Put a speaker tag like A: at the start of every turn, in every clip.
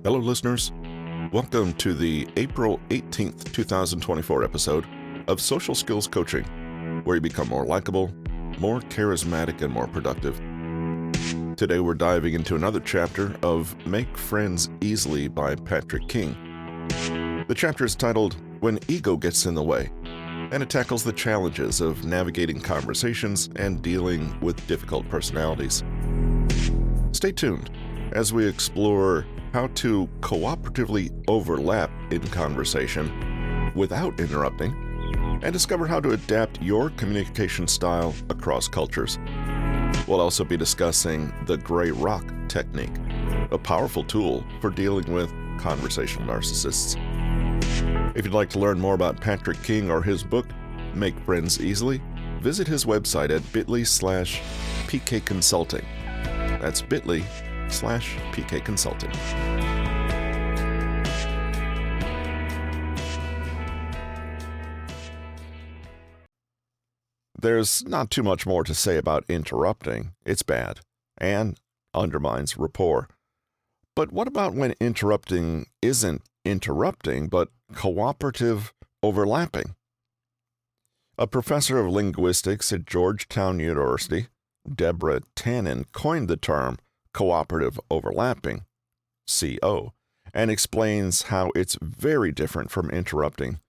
A: Hello, listeners. Welcome to the April 18th, 2024 episode of Social Skills Coaching, where you become more likable, more charismatic, and more productive. Today, we're diving into another chapter of Make Friends Easily by Patrick King. The chapter is titled When Ego Gets in the Way, and it tackles the challenges of navigating conversations and dealing with difficult personalities. Stay tuned as we explore how to cooperatively overlap in conversation without interrupting, and discover how to adapt your communication style across cultures. We'll also be discussing the gray rock technique, a powerful tool for dealing with conversational narcissists. If you'd like to learn more about Patrick King or his book, Make Friends Easily, visit his website at bit.ly/PK Consulting. That's bit.ly/PK Consulting. There's not too much more to say about interrupting. It's bad and undermines rapport. But what about when interrupting isn't interrupting, but cooperative overlapping? A professor of linguistics at Georgetown University, Deborah Tannen, coined the term cooperative overlapping, CO, and explains how it's very different from interrupting.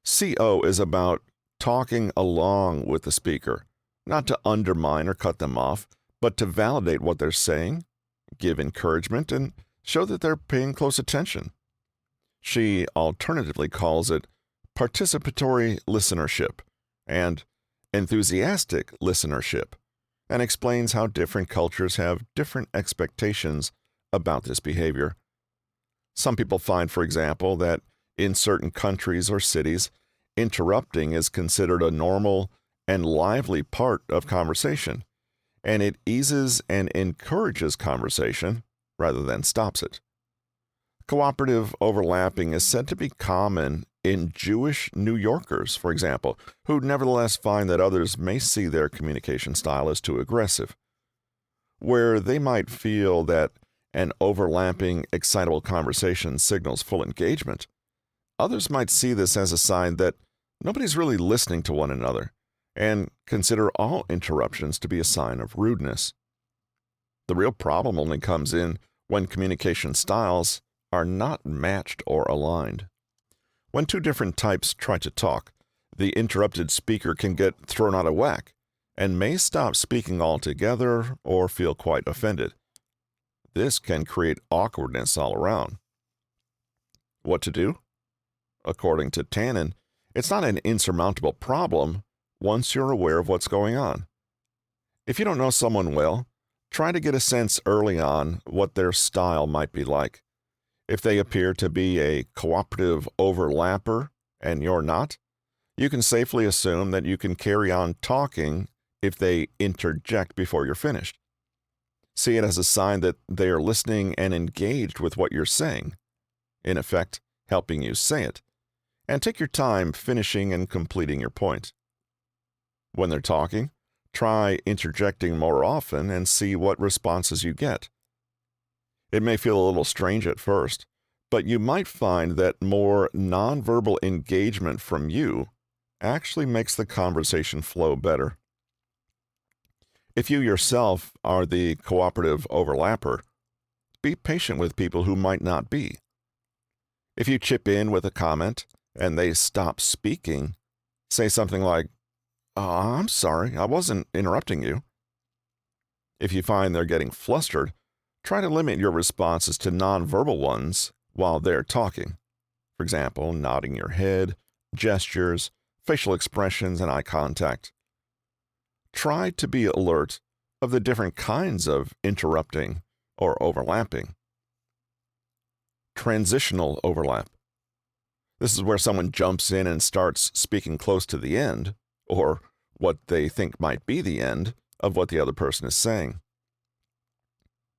A: CO is about talking along with the speaker, not to undermine or cut them off, but to validate what they're saying, give encouragement, and show that they're paying close attention. She alternatively calls it participatory listenership and enthusiastic listenership, and explains how different cultures have different expectations about this behavior. Some people find, for example, that in certain countries or cities, interrupting is considered a normal and lively part of conversation, and it eases and encourages conversation rather than stops it. Cooperative overlapping is said to be common in Jewish New Yorkers, for example, who nevertheless find that others may see their communication style as too aggressive. Where they might feel that an overlapping, excitable conversation signals full engagement, others might see this as a sign that nobody's really listening to one another, and consider all interruptions to be a sign of rudeness. The real problem only comes in when communication styles are not matched or aligned. When two different types try to talk, the interrupted speaker can get thrown out of whack and may stop speaking altogether or feel quite offended. This can create awkwardness all around. What to do? According to Tannen, it's not an insurmountable problem once you're aware of what's going on. If you don't know someone well, try to get a sense early on what their style might be like. If they appear to be a cooperative overlapper and you're not, you can safely assume that you can carry on talking if they interject before you're finished. See it as a sign that they are listening and engaged with what you're saying, in effect, helping you say it, and take your time finishing and completing your point. When they're talking, try interjecting more often and see what responses you get. It may feel a little strange at first, but you might find that more nonverbal engagement from you actually makes the conversation flow better. If you yourself are the cooperative overlapper, be patient with people who might not be. If you chip in with a comment and they stop speaking, say something like, "Oh, I'm sorry, I wasn't interrupting you." If you find they're getting flustered, try to limit your responses to nonverbal ones while they're talking. For example, nodding your head, gestures, facial expressions, and eye contact. Try to be alert of the different kinds of interrupting or overlapping. Transitional overlap. This is where someone jumps in and starts speaking close to the end, or what they think might be the end, of what the other person is saying.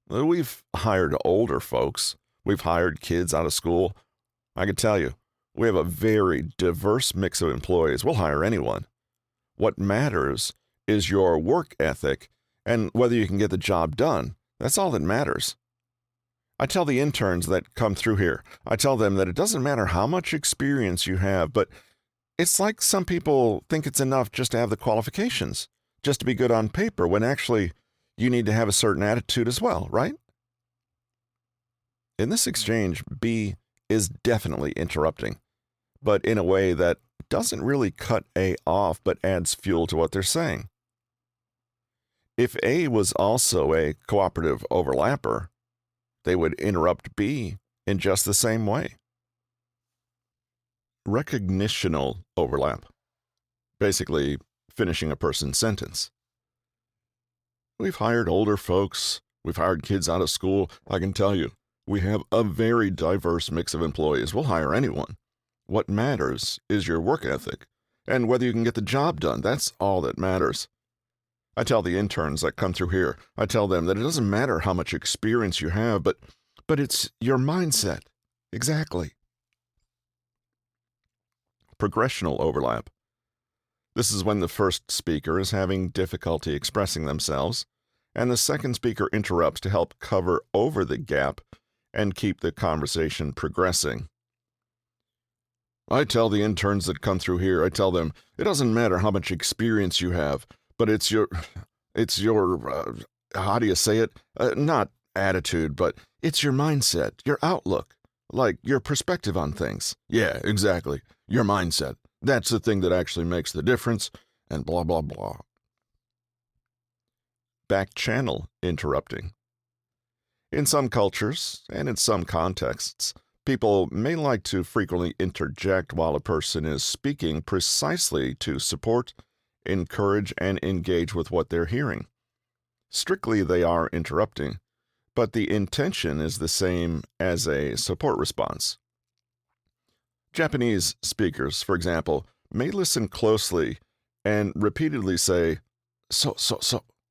A: We've hired older folks. We've hired kids out of school. I can tell you, we have a very diverse mix of employees. We'll hire anyone. What matters is your work ethic and whether you can get the job done. That's all that matters. I tell the interns that come through here, I tell them that it doesn't matter how much experience you have, but it's like some people think it's enough just to have the qualifications, just to be good on paper, when actually you need to have a certain attitude as well, right? In this exchange, B is definitely interrupting, but in a way that doesn't really cut A off but adds fuel to what they're saying. If A was also a cooperative overlapper, they would interrupt B in just the same way. Recognitional overlap. Basically, finishing a person's sentence. We've hired older folks. We've hired kids out of school. I can tell you, we have a very diverse mix of employees. We'll hire anyone. What matters is your work ethic and whether you can get the job done. That's all that matters. I tell the interns that come through here, I tell them that it doesn't matter how much experience you have, but it's your mindset. Exactly. Progressional overlap. This is when the first speaker is having difficulty expressing themselves, and the second speaker interrupts to help cover over the gap and keep the conversation progressing. I tell the interns that come through here, I tell them, it doesn't matter how much experience you have, but it's your, how do you say it? Not attitude, but it's your mindset, your outlook, like your perspective on things. Yeah, exactly. Your mindset. That's the thing that actually makes the difference, and blah, blah, blah. Back channel interrupting. In some cultures, and in some contexts, people may like to frequently interject while a person is speaking precisely to support, encourage, and engage with what they're hearing. Strictly, they are interrupting, but the intention is the same as a support response. Japanese speakers, for example, may listen closely and repeatedly say, so,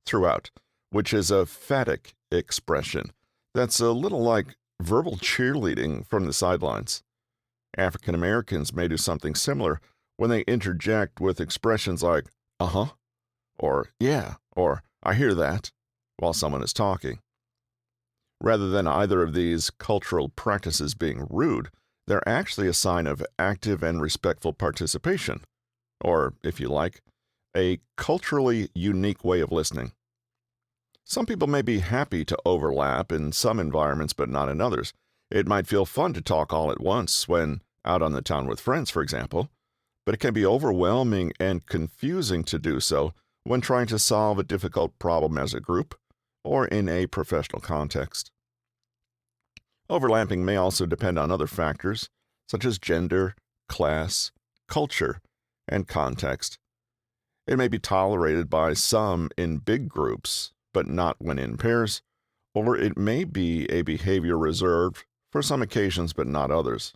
A: throughout, which is a phatic expression that's a little like verbal cheerleading from the sidelines. African Americans may do something similar when they interject with expressions like, uh-huh, or yeah, or I hear that, while someone is talking. Rather than either of these cultural practices being rude, they're actually a sign of active and respectful participation, or, if you like, a culturally unique way of listening. Some people may be happy to overlap in some environments but not in others. It might feel fun to talk all at once when out on the town with friends, for example, but it can be overwhelming and confusing to do so when trying to solve a difficult problem as a group or in a professional context. Overlapping may also depend on other factors, such as gender, class, culture, and context. It may be tolerated by some in big groups, but not when in pairs, or it may be a behavior reserved for some occasions but not others.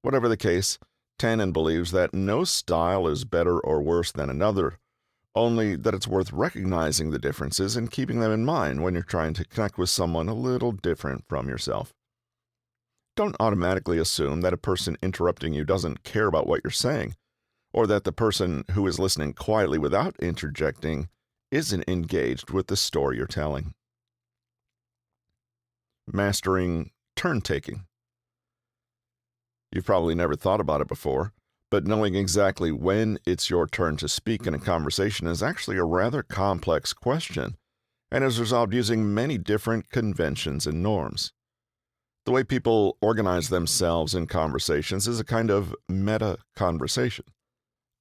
A: Whatever the case, Tannen believes that no style is better or worse than another, only that it's worth recognizing the differences and keeping them in mind when you're trying to connect with someone a little different from yourself. Don't automatically assume that a person interrupting you doesn't care about what you're saying, or that the person who is listening quietly without interjecting isn't engaged with the story you're telling. Mastering turn-taking. You've probably never thought about it before, but knowing exactly when it's your turn to speak in a conversation is actually a rather complex question, and is resolved using many different conventions and norms. The way people organize themselves in conversations is a kind of meta-conversation,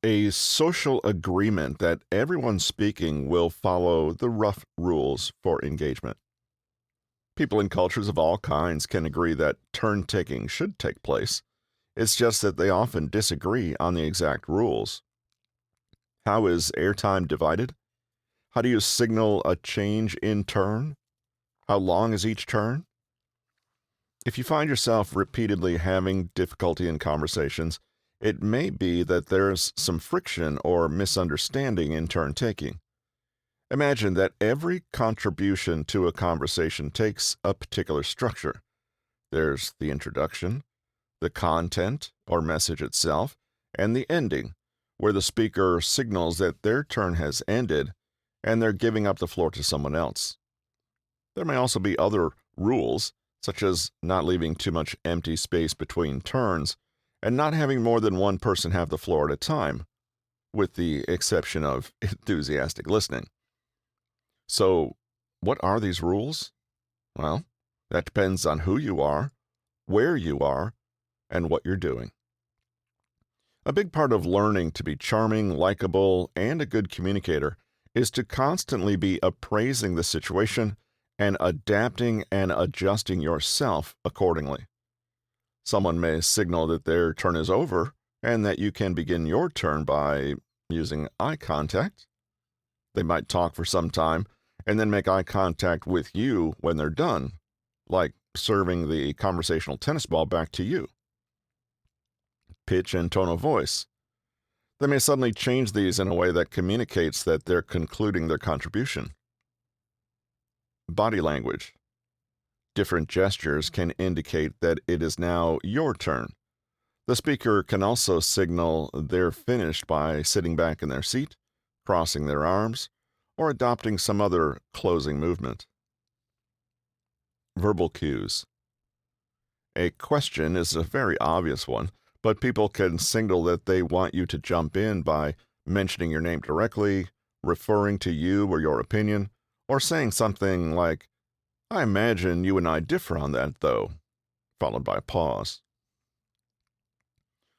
A: a social agreement that everyone speaking will follow the rough rules for engagement. People in cultures of all kinds can agree that turn-taking should take place. It's just that they often disagree on the exact rules. How is airtime divided? How do you signal a change in turn? How long is each turn? If you find yourself repeatedly having difficulty in conversations, it may be that there's some friction or misunderstanding in turn-taking. Imagine that every contribution to a conversation takes a particular structure. There's the introduction, the content or message itself, and the ending, where the speaker signals that their turn has ended and they're giving up the floor to someone else. There may also be other rules, such as not leaving too much empty space between turns and not having more than one person have the floor at a time, with the exception of enthusiastic listening. So, what are these rules? Well, that depends on who you are, where you are, and what you're doing. A big part of learning to be charming, likable, and a good communicator is to constantly be appraising the situation and adapting and adjusting yourself accordingly. Someone may signal that their turn is over and that you can begin your turn by using eye contact. They might talk for some time and then make eye contact with you when they're done, like serving the conversational tennis ball back to you. Pitch and tone of voice. They may suddenly change these in a way that communicates that they're concluding their contribution. Body language. Different gestures can indicate that it is now your turn. The speaker can also signal they're finished by sitting back in their seat, crossing their arms, or adopting some other closing movement. Verbal cues. A question is a very obvious one, but people can signal that they want you to jump in by mentioning your name directly, referring to you or your opinion, or saying something like, "I imagine you and I differ on that, though," followed by a pause.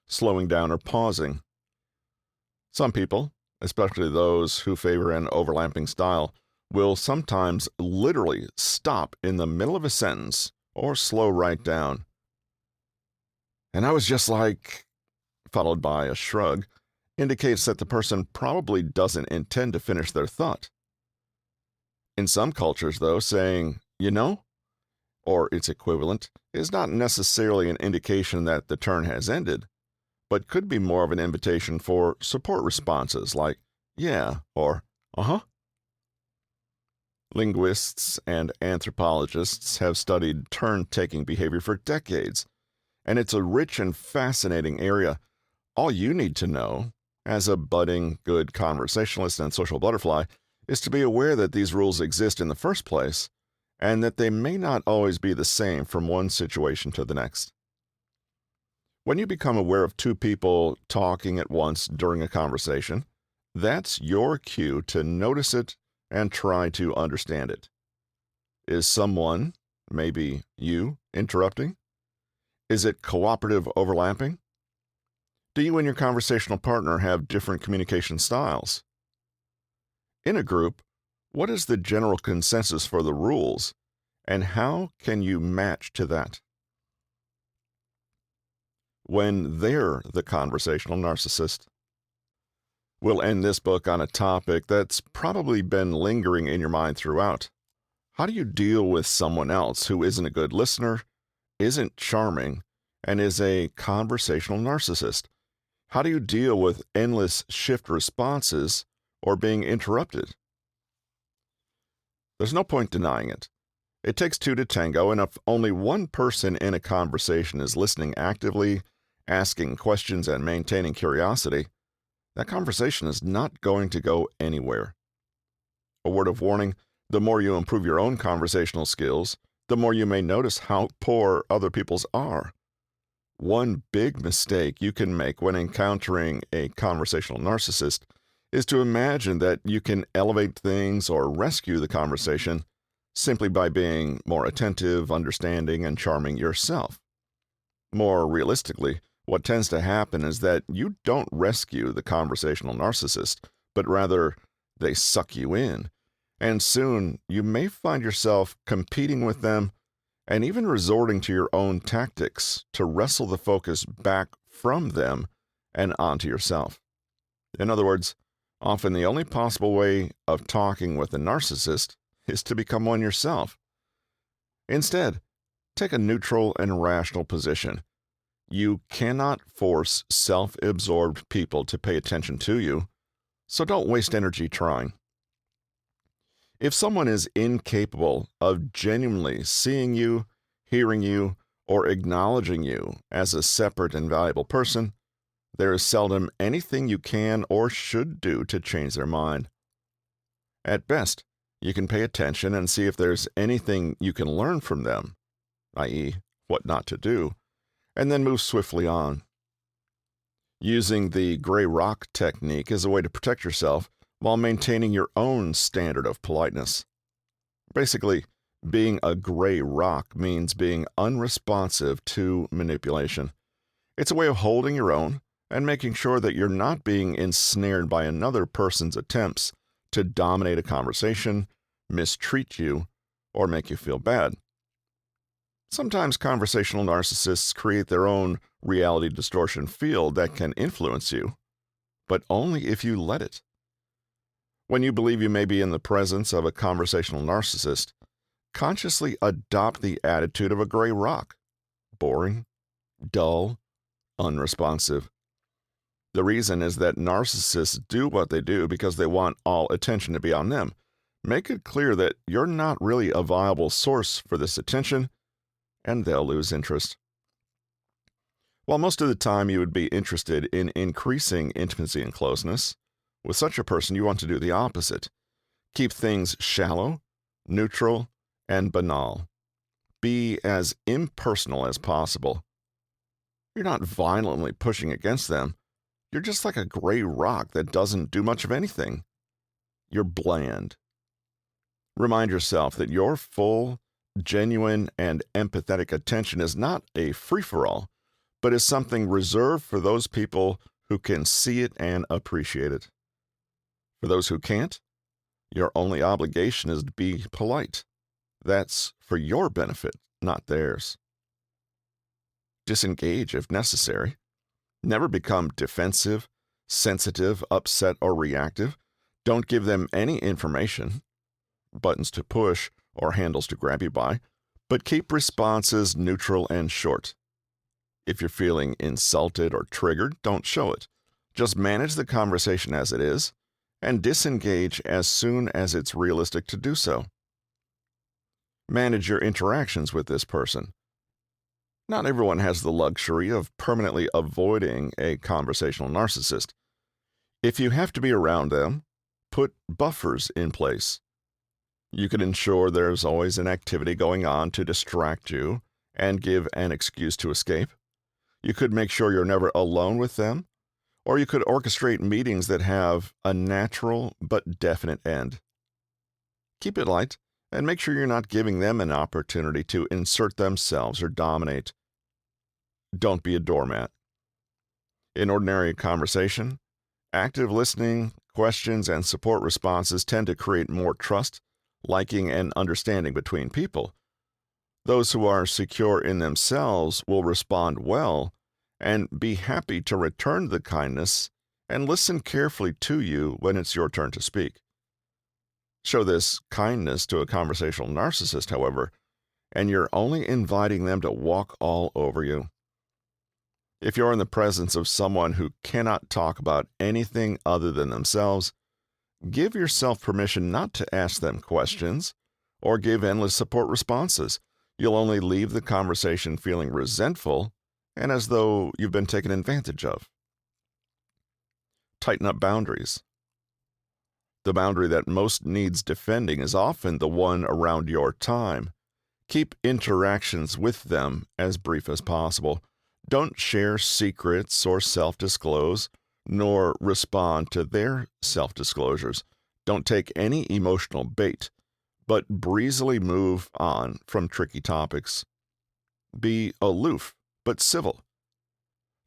A: Slowing down or pausing. Some people, especially those who favor an overlapping style, will sometimes literally stop in the middle of a sentence or slow right down. "And I was just like," followed by a shrug, indicates that the person probably doesn't intend to finish their thought. In some cultures, though, saying, "you know," or its equivalent, is not necessarily an indication that the turn has ended, but could be more of an invitation for support responses like, "yeah," or "uh-huh." Linguists and anthropologists have studied turn-taking behavior for decades, and it's a rich and fascinating area. All you need to know, as a budding, good conversationalist and social butterfly, is to be aware that these rules exist in the first place, and that they may not always be the same from one situation to the next. When you become aware of two people talking at once during a conversation, that's your cue to notice it and try to understand it. Is someone, maybe you, interrupting? Is it cooperative overlapping? Do you and your conversational partner have different communication styles? In a group, what is the general consensus for the rules, and how can you match to that? When they're the conversational narcissist. We'll end this book on a topic that's probably been lingering in your mind throughout. How do you deal with someone else who isn't a good listener, isn't charming, and is a conversational narcissist? How do you deal with endless shift responses or being interrupted? There's no point denying it. It takes two to tango, and if only one person in a conversation is listening actively, asking questions, and maintaining curiosity, that conversation is not going to go anywhere. A word of warning, the more you improve your own conversational skills, the more you may notice how poor other people's are. One big mistake you can make when encountering a conversational narcissist is to imagine that you can elevate things or rescue the conversation simply by being more attentive, understanding, and charming yourself. More realistically, what tends to happen is that you don't rescue the conversational narcissist, but rather they suck you in, and soon you may find yourself competing with them and even resorting to your own tactics to wrestle the focus back from them and onto yourself. In other words, often the only possible way of talking with a narcissist is to become one yourself. Instead, take a neutral and rational position. You cannot force self-absorbed people to pay attention to you, so don't waste energy trying. If someone is incapable of genuinely seeing you, hearing you, or acknowledging you as a separate and valuable person, there is seldom anything you can or should do to change their mind. At best, you can pay attention and see if there's anything you can learn from them. i.e., what not to do, and then move swiftly on. Using the gray rock technique is a way to protect yourself while maintaining your own standard of politeness. Basically, being a gray rock means being unresponsive to manipulation. It's a way of holding your own and making sure that you're not being ensnared by another person's attempts to dominate a conversation, mistreat you, or make you feel bad. Sometimes conversational narcissists create their own reality distortion field that can influence you, but only if you let it. When you believe you may be in the presence of a conversational narcissist, consciously adopt the attitude of a gray rock: boring, dull, unresponsive. The reason is that narcissists do what they do because they want all attention to be on them. Make it clear that you're not really a viable source for this attention, and they'll lose interest. While most of the time you would be interested in increasing intimacy and closeness, with such a person you want to do the opposite. Keep things shallow, neutral, and banal. Be as impersonal as possible. You're not violently pushing against them. You're just like a gray rock that doesn't do much of anything. You're bland. Remind yourself that your full, genuine, and empathetic attention is not a free-for-all, but is something reserved for those people who can see it and appreciate it. For those who can't, your only obligation is to be polite. That's for your benefit, not theirs. Disengage if necessary. Never become defensive, sensitive, upset, or reactive. Don't give them any information, buttons to push or handles to grab you by, but keep responses neutral and short. If you're feeling insulted or triggered, don't show it. Just manage the conversation as it is, and disengage as soon as it's realistic to do so. Manage your interactions with this person. Not everyone has the luxury of permanently avoiding a conversational narcissist. If you have to be around them, put buffers in place. You can ensure there's always an activity going on to distract you and give an excuse to escape. You could make sure you're never alone with them, or you could orchestrate meetings that have a natural but definite end. Keep it light, and make sure you're not giving them an opportunity to insert themselves or dominate. Don't be a doormat. In ordinary conversation, active listening, questions, and support responses tend to create more trust, liking, and understanding between people. Those who are secure in themselves will respond well and be happy to return the kindness and listen carefully to you when it's your turn to speak. Show this kindness to a conversational narcissist, however, and you're only inviting them to walk all over you. If you're in the presence of someone who cannot talk about anything other than themselves, give yourself permission not to ask them questions or give endless support responses. You'll only leave the conversation feeling resentful and as though you've been taken advantage of. Tighten up boundaries. The boundary that most needs defending is often the one around your time. Keep interactions with them as brief as possible. Don't share secrets or self-disclose, nor respond to their self-disclosures. Don't take any emotional bait, but breezily move on from tricky topics. Be aloof, but civil.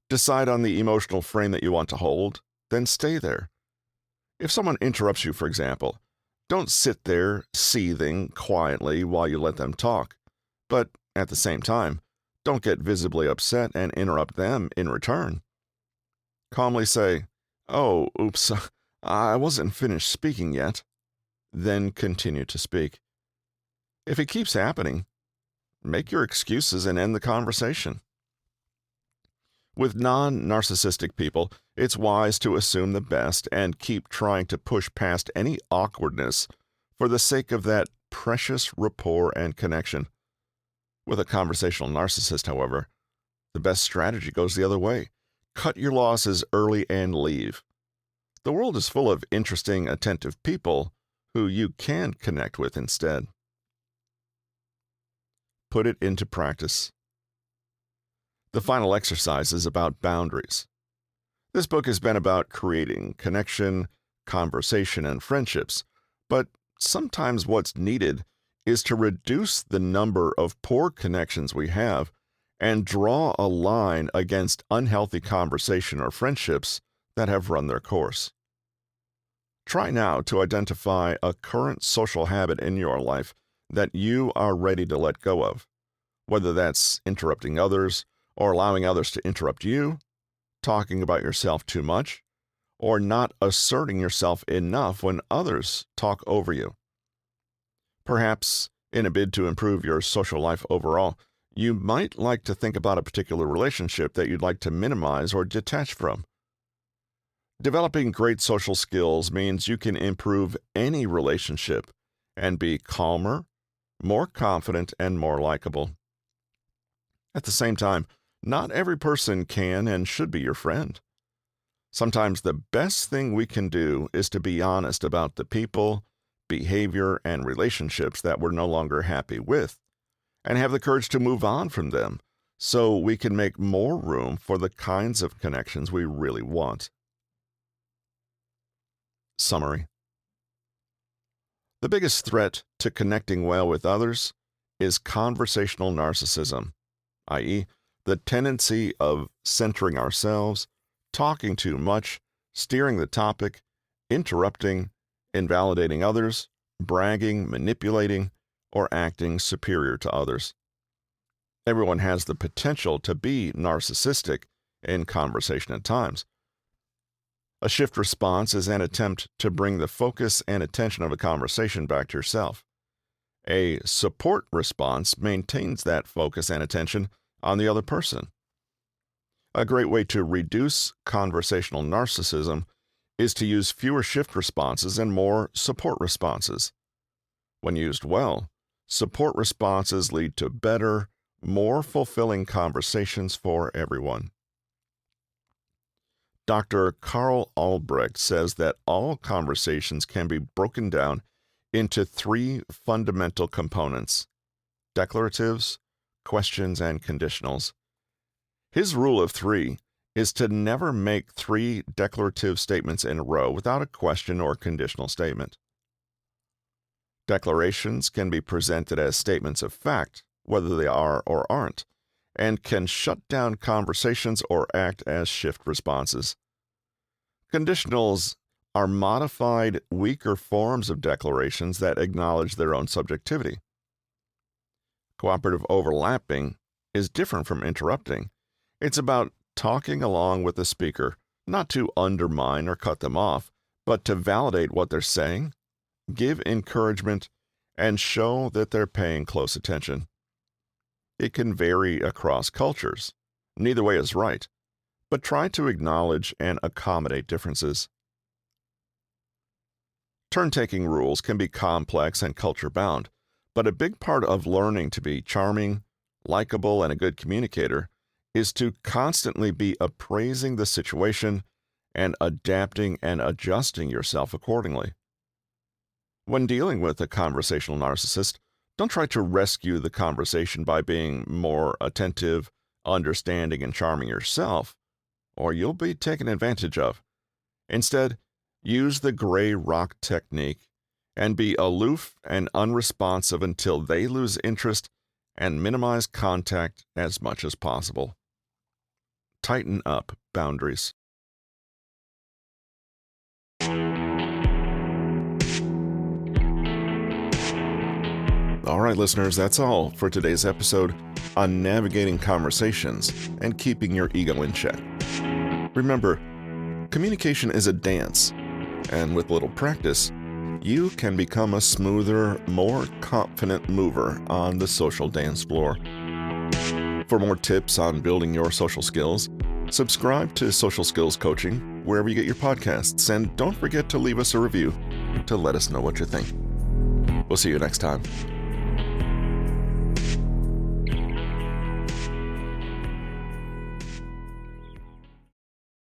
A: Decide on the emotional frame that you want to hold, then stay there. If someone interrupts you, for example, don't sit there seething quietly while you let them talk, but at the same time, don't get visibly upset and interrupt them in return. Calmly say, "Oh, oops, I wasn't finished speaking yet." Then continue to speak. If it keeps happening, make your excuses and end the conversation. With non-narcissistic people, it's wise to assume the best and keep trying to push past any awkwardness for the sake of that precious rapport and connection. With a conversational narcissist, however, the best strategy goes the other way. Cut your losses early and leave. The world is full of interesting, attentive people who you can connect with instead. put it into practice. The final exercise is about boundaries. This book has been about creating connection, conversation, and friendships, but sometimes what's needed is to reduce the number of poor connections we have and draw a line against unhealthy conversation or friendships that have run their course. Try now to identify a current social habit in your life that you are ready to let go of, whether that's interrupting others or allowing others to interrupt you, talking about yourself too much, or not asserting yourself enough when others talk over you. Perhaps, in a bid to improve your social life overall, you might like to think about a particular relationship that you'd like to minimize or detach from. Developing great social skills means you can improve any relationship and be calmer, more confident, and more likable. At the same time, not every person can and should be your friend. Sometimes the best thing we can do is to be honest about the people, behavior, and relationships that we're no longer happy with, and have the courage to move on from them so we can make more room for the kinds of connections we really want. Summary. The biggest threat to connecting well with others is conversational narcissism, i.e., the tendency of centering ourselves, talking too much, steering the topic, interrupting, invalidating others, bragging, manipulating, or acting superior to others. Everyone has the potential to be narcissistic in conversation at times. A shift response is an attempt to bring the focus and attention of a conversation back to yourself. A support response maintains that focus and attention on the other person. A great way to reduce conversational narcissism is to use fewer shift responses and more support responses. When used well, support responses lead to better, more fulfilling conversations for everyone. Dr. Carl Albrecht says that all conversations can be broken down into three fundamental components: declaratives, questions, and conditionals. His rule of three is to never make three declarative statements in a row without a question or conditional statement. Declarations can be presented as statements of fact, whether they are or aren't, and can shut down conversations or act as shift responses. Conditionals are modified, weaker forms of declarations that acknowledge their own subjectivity. Cooperative overlapping is different from interrupting. It's about talking along with the speaker, not to undermine or cut them off, but to validate what they're saying, give encouragement, and show that they're paying close attention. It can vary across cultures. Neither way is right, but try to acknowledge and accommodate differences. Turn-taking rules can be complex and culture-bound, but a big part of learning to be charming, likable, and a good communicator is to constantly be appraising the situation and adapting and adjusting yourself accordingly. When dealing with a conversational narcissist, don't try to rescue the conversation by being more attentive, understanding, and charming yourself, or you'll be taken advantage of. Instead, use the gray rock technique and be aloof and unresponsive until they lose interest and minimize contact as much as possible. Tighten up boundaries. All right, listeners, that's all for today's episode on navigating conversations and keeping your ego in check. Remember, communication is a dance, and with little practice, you can become a smoother, more confident mover on the social dance floor. For more tips on building your social skills, subscribe to Social Skills Coaching wherever you get your podcasts, and don't forget to leave us a review to let us know what you think. We'll see you next time.